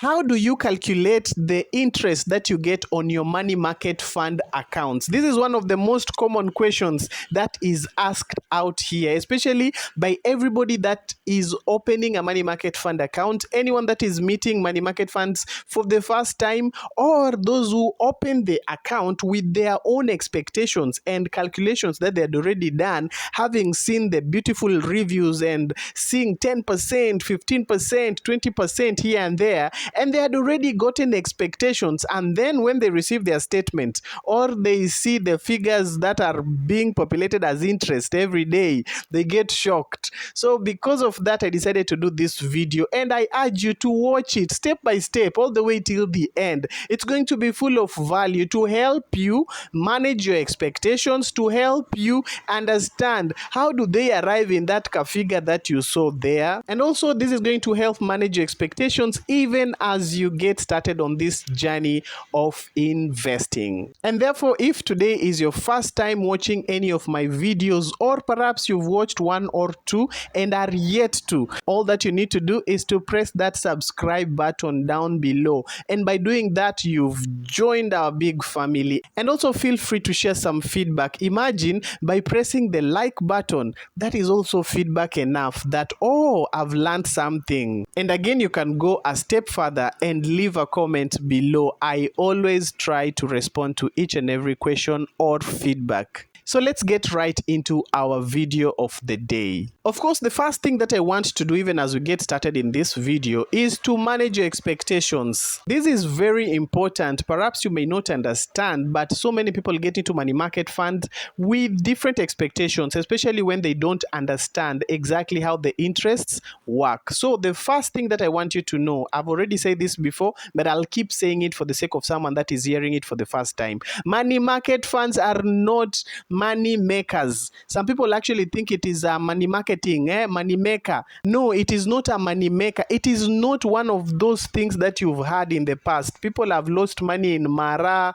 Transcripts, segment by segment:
How do you calculate the interest that you get on your money market fund accounts? This is one of the most common questions that is asked out here, especially by everybody that is opening a money market fund account, anyone that is meeting money market funds for the first time, or those who open the account with their own expectations and calculations that they had already done, having seen the beautiful reviews and seeing 10%, 15%, 20% here and there, and they had already gotten expectations, and then when they receive their statement or they see the figures that are being populated as interest every day, they get shocked. So because of that, I decided to do this video, and I urge you to watch it step by step all the way till the end. It's going to be full of value to help you manage your expectations, to help you understand how do they arrive in that figure that you saw there, and also this is going to help manage your expectations even as you get started on this journey of investing. And therefore, if today is your first time watching any of my videos, or perhaps you've watched one or two and are yet to, all that you need to do is to press that subscribe button down below, and by doing that you've joined our big family. And also feel free to share some feedback. Imagine by pressing the like button, that is also feedback enough that, oh, I've learned something. And again, you can go a step further and leave a comment below. I always try to respond to each and every question or feedback. So let's get right into our video of the day. Of course, the first thing that I want to do even as we get started in this video is to manage your expectations. This is very important. Perhaps you may not understand, but so many people get into money market funds with different expectations, especially when they don't understand exactly how the interests work. So the first thing that I want you to know, I've already said this before, but I'll keep saying it for the sake of someone that is hearing it for the first time. Money market funds are not money makers. Some people actually think it is a money marketing, money maker. No, it is not a money maker. It is not one of those things that you've heard in the past. People have lost money in Mara,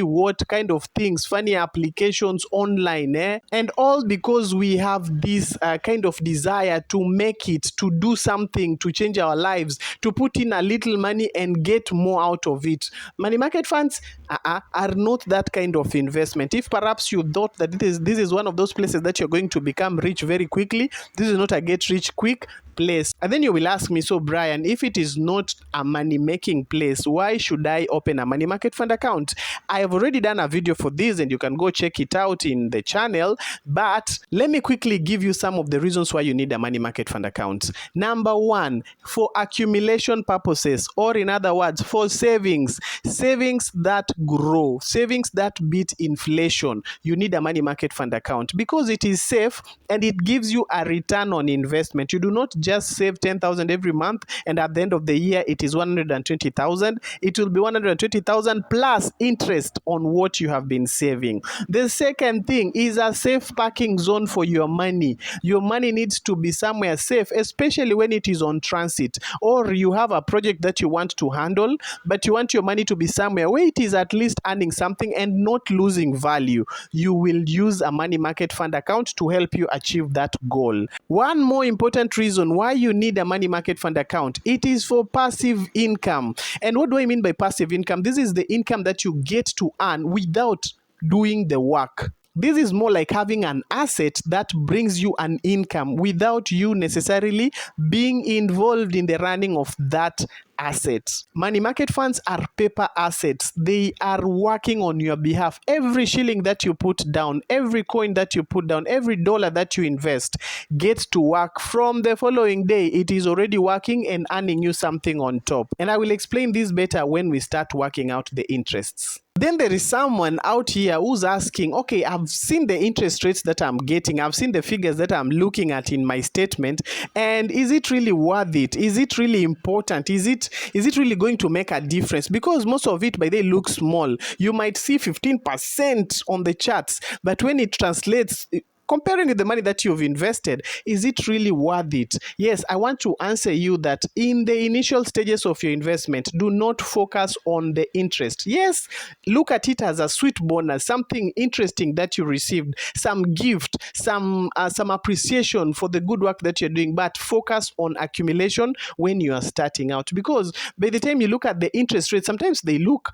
what kind of things, funny applications online, and all because we have this kind of desire to make it, to do something, to change our lives, to put in a little money and get more out of it. Money market funds are not that kind of investment. If perhaps you thought that this is one of those places that you're going to become rich very quickly, this is not a get rich quick place. And then you will ask me, so Brian, if it is not a money making place, why should I open a money market fund account? I have already done a video for this and you can go check it out in the channel, but let me quickly give you some of the reasons why you need a money market fund account. Number one, for accumulation purposes, or in other words, for savings that grow, savings that beat inflation. You need a money market fund account because it is safe and it gives you a return on investment. You do not just save 10,000 every month and at the end of the year it is 120,000. It will be 120,000 plus interest on what you have been saving. The second thing is a safe parking zone for your money. Your money needs to be somewhere safe, especially when it is on transit, or you have a project that you want to handle, but you want your money to be somewhere where it is at least earning something and not losing value. You will use a money market fund account to help you achieve that goal. One more important reason why you need a money market fund account, it is for passive income. And what do I mean by passive income? This is the income that you get to earn without doing the work. This is more like having an asset that brings you an income without you necessarily being involved in the running of that asset. Money market funds are paper assets. They are working on your behalf. Every shilling that you put down, every coin that you put down, every dollar that you invest gets to work. From the following day, it is already working and earning you something on top. And I will explain this better when we start working out the interests. Then there is someone out here who's asking, okay, I've seen the interest rates that I'm getting. I've seen the figures that I'm looking at in my statement. And is it really worth it? Is it really important? Is it really going to make a difference? Because most of it, by the way, looks small. You might see 15% on the charts, but when it translates comparing with the money that you've invested, is it really worth it? Yes, I want to answer you that in the initial stages of your investment, do not focus on the interest. Yes, look at it as a sweet bonus, something interesting that you received, some gift, some appreciation for the good work that you're doing, but focus on accumulation when you are starting out, because by the time you look at the interest rate, sometimes they look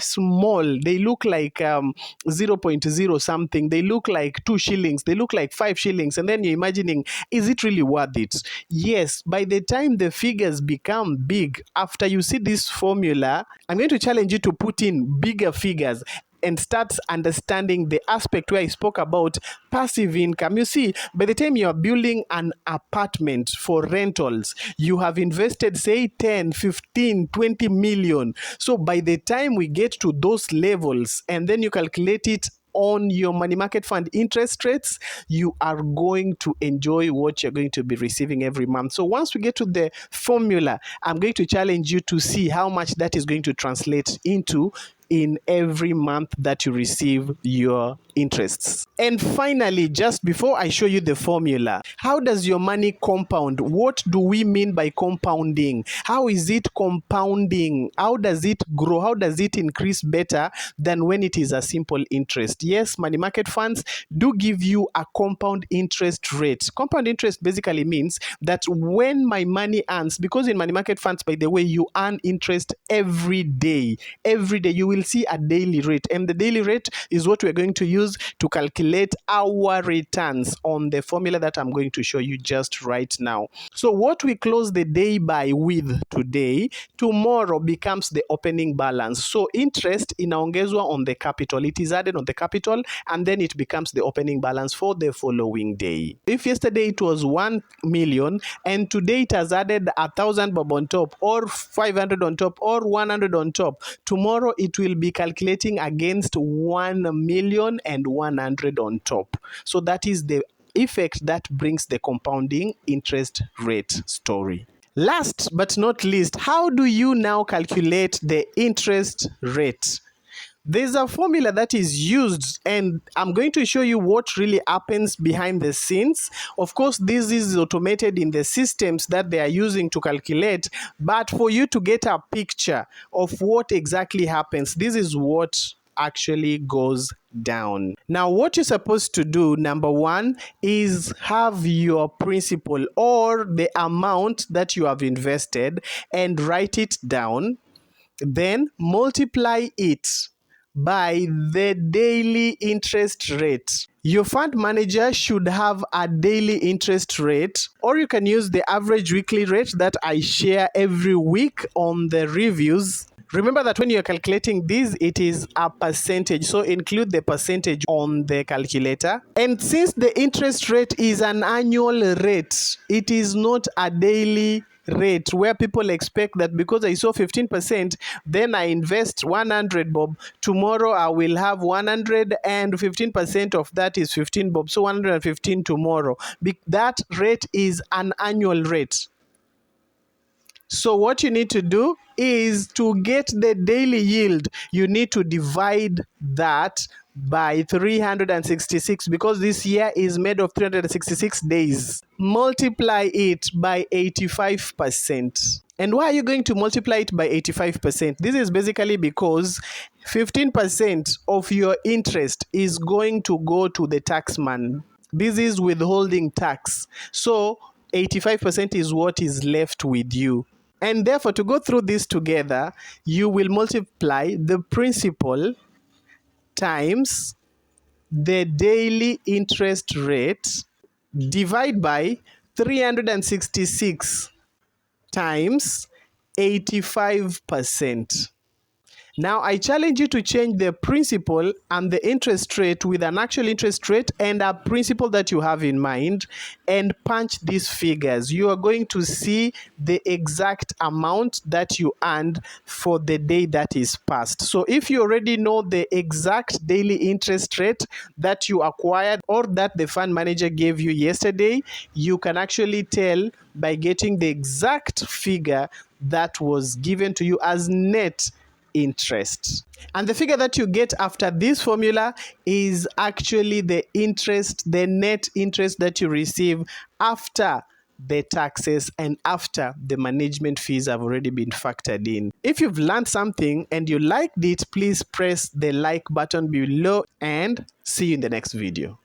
small. They look like 0.0 something. They look like 2 shillings. They look like 5 shillings. And then you're imagining, is it really worth it? Yes, by the time the figures become big, after you see this formula, I'm going to challenge you to put in bigger figures and start understanding the aspect where I spoke about passive income. You see, by the time you are building an apartment for rentals, you have invested, say, 10, 15, 20 million. So by the time we get to those levels and then you calculate it on your money market fund interest rates, you are going to enjoy what you're going to be receiving every month. So once we get to the formula, I'm going to challenge you to see how much that is going to translate into in every month that you receive your interests. And finally, just before I show you the formula, how does your money compound? What do we mean by compounding? How is it compounding? How does it grow? How does it increase better than when it is a simple interest? Yes, money market funds do give you a compound interest rate. Compound interest basically means that when my money earns, because in money market funds, by the way, you earn interest every day. Every day you will see a daily rate, and the daily rate is what we're going to use to calculate our returns on the formula that I'm going to show you just right now. So what we close the day by with today, tomorrow becomes the opening balance. So interest inaongezwa on the capital. It is added on the capital and then it becomes the opening balance for the following day. If yesterday it was 1 million and today it has added 1,000 bob on top, or 500 on top, or 100 on top, tomorrow it will be calculating against 1,100,000 on top. So that is the effect that brings the compounding interest rate story. Last but not least, how do you now calculate the interest rate? There's a formula that is used, and I'm going to show you what really happens behind the scenes. Of course, this is automated in the systems that they are using to calculate, but for you to get a picture of what exactly happens, this is what actually goes down. Now, what you're supposed to do, number one, is have your principal or the amount that you have invested and write it down. Then multiply it by the daily interest rate. Your fund manager should have a daily interest rate, or you can use the average weekly rate that I share every week on the reviews. Remember that when you're calculating this, it is a percentage. So include the percentage on the calculator. And since the interest rate is an annual rate, it is not a daily rate where people expect that because I saw 15%, then I invest 100 bob. Tomorrow I will have 100 and 15% of that is 15 bob. So 115 tomorrow. That rate is an annual rate. So what you need to do is to get the daily yield, you need to divide that by 366 because this year is made of 366 days. Multiply it by 85%. And why are you going to multiply it by 85%? This is basically because 15% of your interest is going to go to the taxman. This is withholding tax. So 85% is what is left with you. And therefore, to go through this together, you will multiply the principal times the daily interest rate, divide by 366 times 85%. Now, I challenge you to change the principal and the interest rate with an actual interest rate and a principal that you have in mind and punch these figures. You are going to see the exact amount that you earned for the day that is passed. So if you already know the exact daily interest rate that you acquired or that the fund manager gave you yesterday, you can actually tell by getting the exact figure that was given to you as net interest. And the figure that you get after this formula is actually the interest, the net interest that you receive after the taxes and after the management fees have already been factored in. If you've learned something and you liked it, please press the like button below and see you in the next video.